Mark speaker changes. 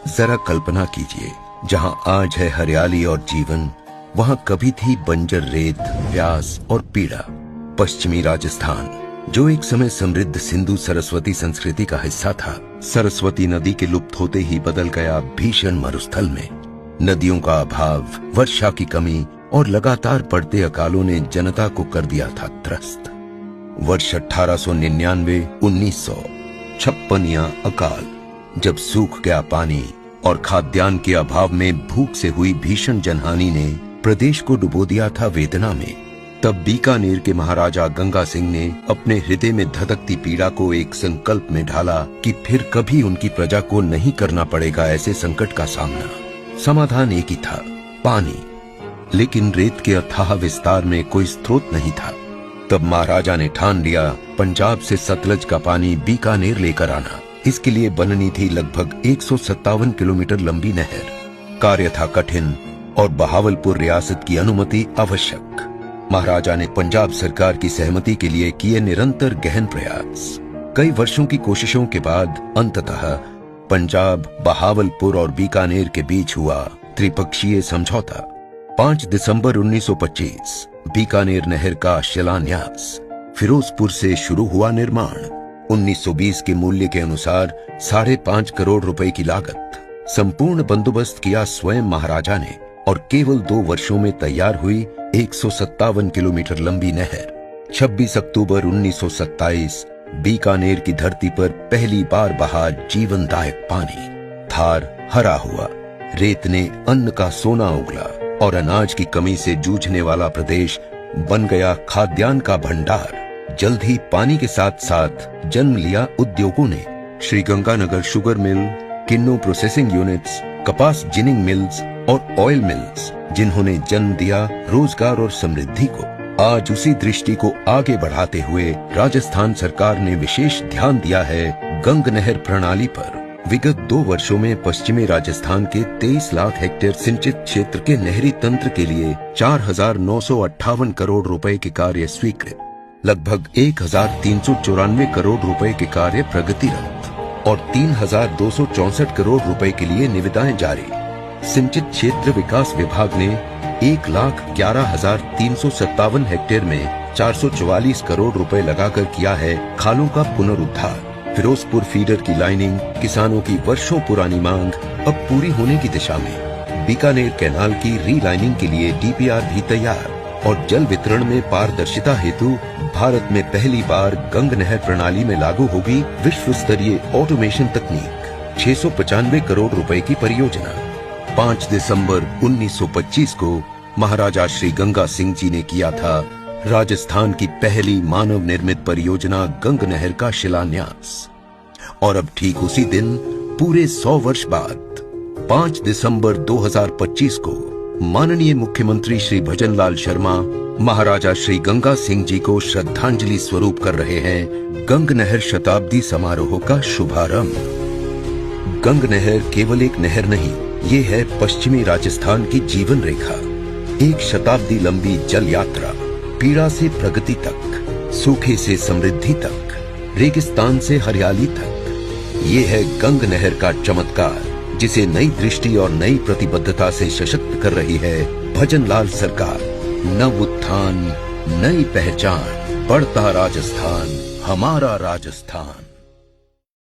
Speaker 1: जरा कल्पना कीजिए, जहां आज है हरियाली और जीवन, वहां कभी थी बंजर रेत, प्यास और पीड़ा। पश्चिमी राजस्थान, जो एक समय समृद्ध सिंधु सरस्वती संस्कृति का हिस्सा था, सरस्वती नदी के लुप्त होते ही बदल गया भीषण मरुस्थल में। नदियों का अभाव, वर्षा की कमी और लगातार पड़ते अकालों ने जनता को कर दिया था त्रस्त। वर्ष 1899-1956 या अकाल, जब सूख गया पानी और खाद्यान्न के अभाव में भूख से हुई भीषण जनहानि ने प्रदेश को डुबो दिया था वेदना में। तब बीकानेर के महाराजा गंगा सिंह ने अपने हृदय में धधकती पीड़ा को एक संकल्प में ढाला कि फिर कभी उनकी प्रजा को नहीं करना पड़ेगा ऐसे संकट का सामना। समाधान एक ही था, पानी। लेकिन रेत के अथाह विस्तार में कोई स्रोत नहीं था। तब महाराजा ने ठान लिया पंजाब से सतलज का पानी बीकानेर लेकर आना। इसके लिए बननी थी लगभग 157 किलोमीटर लंबी नहर। कार्य था कठिन और बहावलपुर रियासत की अनुमति आवश्यक। महाराजा ने पंजाब सरकार की सहमति के लिए किए निरंतर गहन प्रयास। कई वर्षों की कोशिशों के बाद अंततः पंजाब, बहावलपुर और बीकानेर के बीच हुआ त्रिपक्षीय समझौता। 5 दिसंबर 1925 बीकानेर नहर का शिलान्यास। फिरोजपुर से शुरू हुआ निर्माण। 1920 के मूल्य के अनुसार 5.5 करोड़ रुपए की लागत। संपूर्ण बंदोबस्त किया स्वयं महाराजा ने और केवल 2 वर्षों में तैयार हुई 157 किलोमीटर लंबी नहर। 26 अक्टूबर 1927 बीकानेर की धरती पर पहली बार बहा जीवनदायक पानी। थार हरा हुआ, रेत ने अन्न का सोना उगला और अनाज की कमी से जूझने वाला प्रदेश बन गया खाद्यान्न का भंडार। जल्द ही पानी के साथ साथ जन्म लिया उद्योगों ने। Sriganganagar sugar mill, kinnow processing units, कपास जिनिंग मिल्स और ऑयल मिल्स, जिन्होंने जन्म दिया रोजगार और समृद्धि को। आज उसी दृष्टि को आगे बढ़ाते हुए राजस्थान सरकार ने विशेष ध्यान दिया है गंग नहर प्रणाली पर। विगत 2 वर्षों में पश्चिमी राजस्थान के 23 लाख हेक्टेयर सिंचित क्षेत्र के नहरी तंत्र के लिए 4,958 करोड़ रुपए के कार्य स्वीकृत, लगभग 1,394 करोड़ रुपए के कार्य प्रगतिरत और 3,264 करोड़ रुपए के लिए निविदाएं जारी। सिंचित क्षेत्र विकास विभाग ने 1,11,357 हेक्टेयर में 444 करोड़ रुपए लगाकर किया है खालों का पुनरुद्धार। फिरोजपुर फीडर की लाइनिंग, किसानों की वर्षों पुरानी मांग अब पूरी होने की दिशा में। बीकानेर कैनाल की रीलाइनिंग के लिए DPR भी तैयार और जल वितरण में पारदर्शिता हेतु भारत में पहली बार गंग नहर प्रणाली में लागू होगी विश्व स्तरीय ऑटोमेशन तकनीक। 695 करोड़ रुपए की परियोजना। 5 दिसंबर 1925 को महाराजा श्री गंगा सिंह जी ने किया था राजस्थान की पहली मानव निर्मित परियोजना गंग नहर का शिलान्यास। और अब ठीक उसी दिन पूरे 100 वर्ष बाद 5 दिसंबर 2025 को माननीय मुख्यमंत्री श्री भजनलाल शर्मा महाराजा श्री गंगा सिंह जी को श्रद्धांजलि स्वरूप कर रहे हैं गंग नहर शताब्दी समारोह का शुभारंभ। गंग नहर केवल एक नहर नहीं, ये है पश्चिमी राजस्थान की जीवन रेखा। एक शताब्दी लंबी जल यात्रा, पीड़ा से प्रगति तक, सूखे से समृद्धि तक, रेगिस्तान से हरियाली तक। ये है गंग नहर का चमत्कार, जिसे नई दृष्टि और नई प्रतिबद्धता से सशक्त कर रही है भजनलाल सरकार। नव उत्थान, नई पहचान, बढ़ता राजस्थान, हमारा राजस्थान।